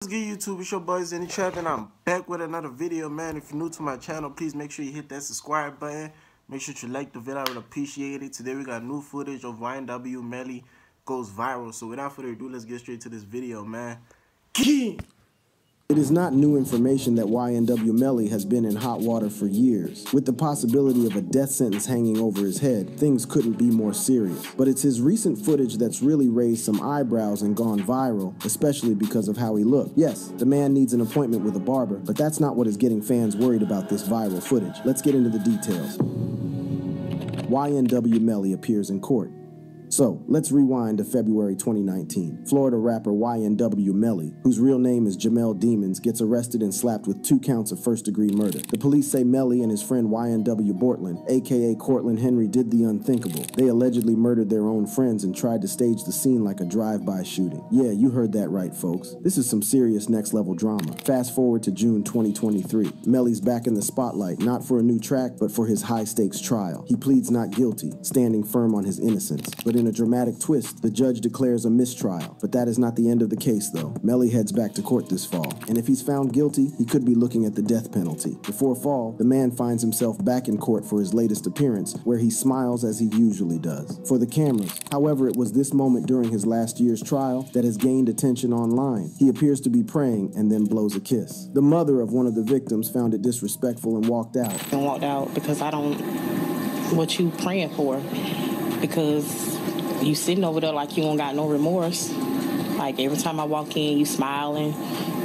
What's good, YouTube? It's your boy Xenny, and I'm back with another video, man. If you're new to my channel, please make sure you hit that subscribe button. Make sure you like the video. I would appreciate it. Today we got new footage of YNW Melly goes viral. So without further ado, let's get straight to this video, man. It is not new information that YNW Melly has been in hot water for years. With the possibility of a death sentence hanging over his head, things couldn't be more serious. But it's his recent footage that's really raised some eyebrows and gone viral, especially because of how he looked. Yes, the man needs an appointment with a barber, but that's not what is getting fans worried about this viral footage. Let's get into the details. YNW Melly appears in court. So, let's rewind to February 2019. Florida rapper YNW Melly, whose real name is Jamel Demons, gets arrested and slapped with 2 counts of first-degree murder. The police say Melly and his friend YNW Bortland, aka Cortland Henry, did the unthinkable. They allegedly murdered their own friends and tried to stage the scene like a drive-by shooting. Yeah, you heard that right, folks. This is some serious next-level drama. Fast forward to June 2023. Melly's back in the spotlight, not for a new track, but for his high-stakes trial. He pleads not guilty, standing firm on his innocence. But in a dramatic twist, the judge declares a mistrial. But that is not the end of the case, though. Melly heads back to court this fall, and if he's found guilty, he could be looking at the death penalty. Before fall, the man finds himself back in court for his latest appearance, where he smiles as he usually does. For the cameras. However, it was this moment during his last year's trial that has gained attention online. He appears to be praying and then blows a kiss. The mother of one of the victims found it disrespectful and walked out. Because I don't... What you praying for? Because you sitting over there like you don't got no remorse. Like every time I walk in, you smiling.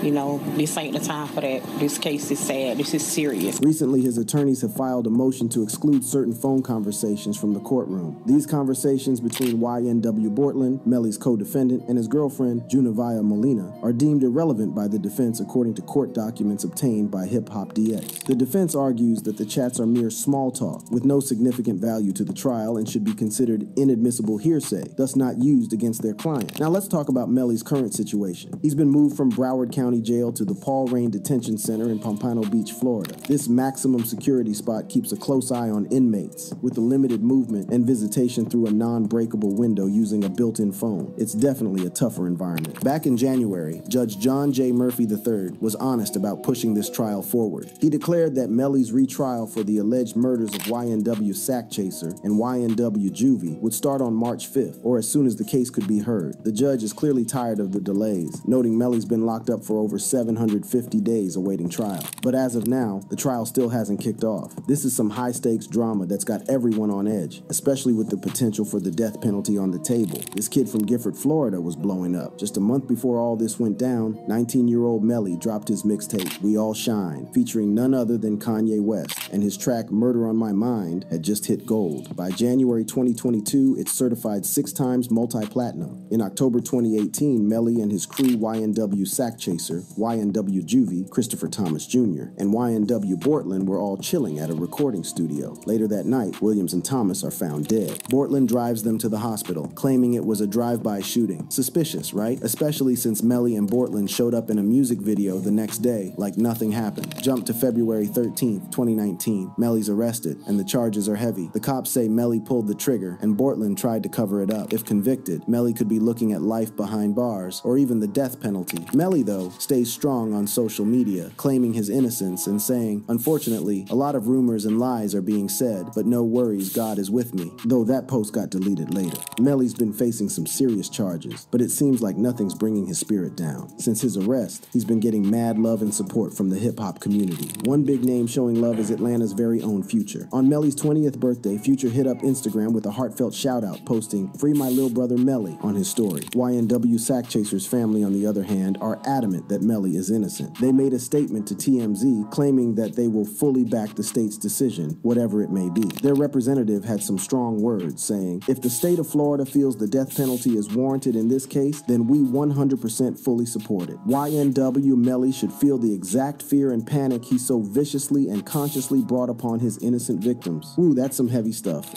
You know, this ain't the time for that. This case is sad. This is serious. Recently, his attorneys have filed a motion to exclude certain phone conversations from the courtroom. These conversations between YNW Bortland, Melly's co-defendant, and his girlfriend, Junavia Molina, are deemed irrelevant by the defense according to court documents obtained by Hip Hop DX. The defense argues that the chats are mere small talk, with no significant value to the trial and should be considered inadmissible hearsay, thus not used against their client. Now let's talk about Melly's current situation. He's been moved from Broward County Jail to the Paul Rain Detention Center in Pompano Beach, Florida. This maximum security spot keeps a close eye on inmates, with a limited movement and visitation through a non-breakable window using a built-in phone. It's definitely a tougher environment. Back in January, Judge John J. Murphy III was honest about pushing this trial forward. He declared that Melly's retrial for the alleged murders of YNW Sack Chaser and YNW Juvie would start on March 5th, or as soon as the case could be heard. The judge is clearly tired of the delays, noting Melly's been locked up for over 750 days awaiting trial. But as of now, the trial still hasn't kicked off. This is some high-stakes drama that's got everyone on edge, especially with the potential for the death penalty on the table. This kid from Gifford, Florida was blowing up. Just a month before all this went down, 19-year-old Melly dropped his mixtape, We All Shine, featuring none other than Kanye West, and his track Murder on My Mind had just hit gold. By January 2022, it's certified 6 times multi-platinum. In October 2018, Melly and his crew YNW Sack Chaser, YNW Juvie, Christopher Thomas Jr., and YNW Bortland were all chilling at a recording studio. Later that night, Williams and Thomas are found dead. Bortland drives them to the hospital, claiming it was a drive-by shooting. Suspicious, right? Especially since Melly and Bortland showed up in a music video the next day like nothing happened. Jump to February 13th, 2019. Melly's arrested, and the charges are heavy. The cops say Melly pulled the trigger, and Bortland tried to cover it up. If convicted, Melly could be looking at life behind bars, or even the death penalty. Melly, though, stays strong on social media, claiming his innocence and saying, "Unfortunately, a lot of rumors and lies are being said, but no worries, God is with me," though that post got deleted later. Melly's been facing some serious charges, but it seems like nothing's bringing his spirit down. Since his arrest, he's been getting mad love and support from the hip-hop community. One big name showing love is Atlanta's very own Future. On Melly's 20th birthday, Future hit up Instagram with a heartfelt shout-out, posting, "Free my little brother Melly" on his story. YNW Sack Chaser's family, on the other hand, are adamant that Melly is innocent. They made a statement to TMZ claiming that they will fully back the state's decision, whatever it may be. Their representative had some strong words, saying, "If the state of Florida feels the death penalty is warranted in this case, then we 100% fully support it. YNW Melly should feel the exact fear and panic he so viciously and consciously brought upon his innocent victims." Ooh, that's some heavy stuff.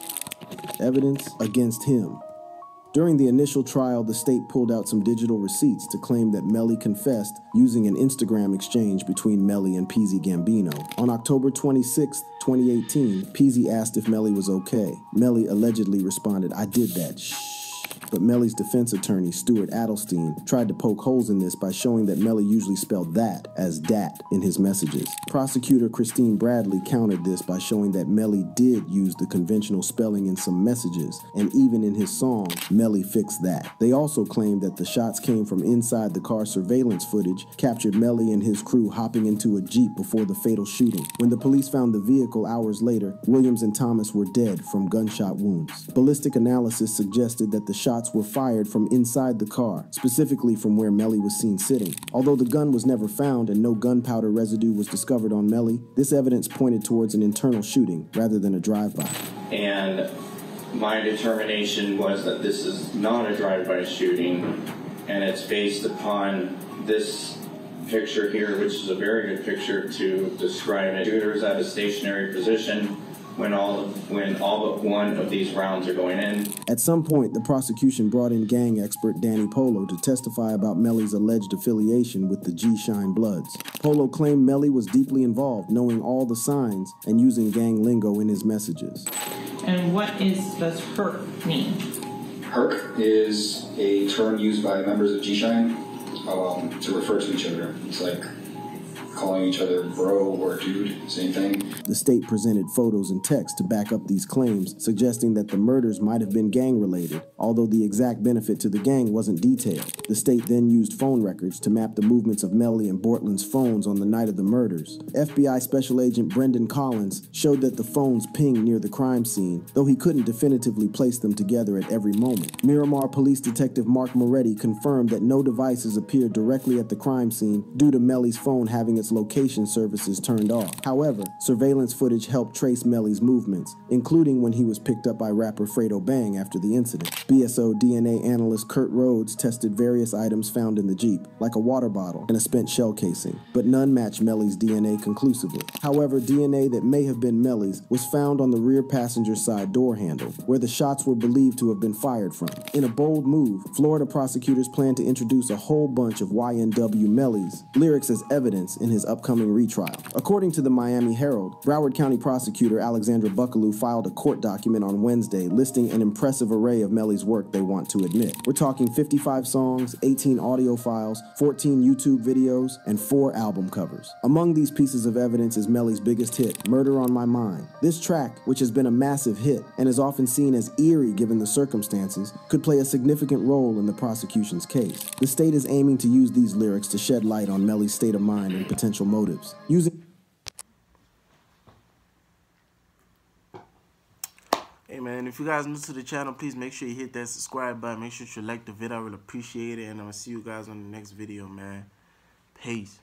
Evidence against him. During the initial trial, the state pulled out some digital receipts to claim that Melly confessed using an Instagram exchange between Melly and Peasy Gambino. On October 26, 2018, Peasy asked if Melly was okay. Melly allegedly responded, "I did that, shh." But Melly's defense attorney, Stuart Adelstein, tried to poke holes in this by showing that Melly usually spelled that as dat in his messages. Prosecutor Christine Bradley countered this by showing that Melly did use the conventional spelling in some messages, and even in his song, Melly fixed that. They also claimed that the shots came from inside the car surveillance footage captured Melly and his crew hopping into a Jeep before the fatal shooting. When the police found the vehicle hours later, Williams and Thomas were dead from gunshot wounds. Ballistic analysis suggested that the shots were fired from inside the car, specifically from where Melly was seen sitting. Although the gun was never found and no gunpowder residue was discovered on Melly, this evidence pointed towards an internal shooting rather than a drive-by. And my determination was that this is not a drive-by shooting, and it's based upon this picture here, which is a very good picture to describe it. Shooter's at a stationary position when all but one of these rounds are going in. At some point, the prosecution brought in gang expert Danny Polo to testify about Melly's alleged affiliation with the G-Shine Bloods. Polo claimed Melly was deeply involved, knowing all the signs and using gang lingo in his messages. And what does herc mean? Herc is a term used by members of G-Shine to refer to each other. It's like calling each other bro or dude, same thing. The state presented photos and text to back up these claims, suggesting that the murders might have been gang-related, although the exact benefit to the gang wasn't detailed. The state then used phone records to map the movements of Melly and Bortland's phones on the night of the murders. FBI Special Agent Brendan Collins showed that the phones pinged near the crime scene, though he couldn't definitively place them together at every moment. Miramar Police Detective Mark Moretti confirmed that no devices appeared directly at the crime scene due to Melly's phone having its location services turned off. However, surveillance footage helped trace Melly's movements, including when he was picked up by rapper Fredo Bang after the incident. BSO DNA analyst Kurt Rhodes tested various items found in the Jeep, like a water bottle and a spent shell casing, but none matched Melly's DNA conclusively. However, DNA that may have been Melly's was found on the rear passenger side door handle, where the shots were believed to have been fired from. In a bold move, Florida prosecutors plan to introduce a whole bunch of YNW Melly's lyrics as evidence in his upcoming retrial. According to the Miami Herald, Broward County prosecutor Alexandra Buckaloo filed a court document on Wednesday listing an impressive array of Melly's work they want to admit. We're talking 55 songs, 18 audio files, 14 YouTube videos, and 4 album covers. Among these pieces of evidence is Melly's biggest hit, Murder on My Mind. This track, which has been a massive hit and is often seen as eerie given the circumstances, could play a significant role in the prosecution's case. The state is aiming to use these lyrics to shed light on Melly's state of mind and potential motives. Hey man, if you guys new to the channel, please make sure you hit that subscribe button. Make sure you like the video. I really appreciate it. And I'm going to see you guys on the next video, man. Peace.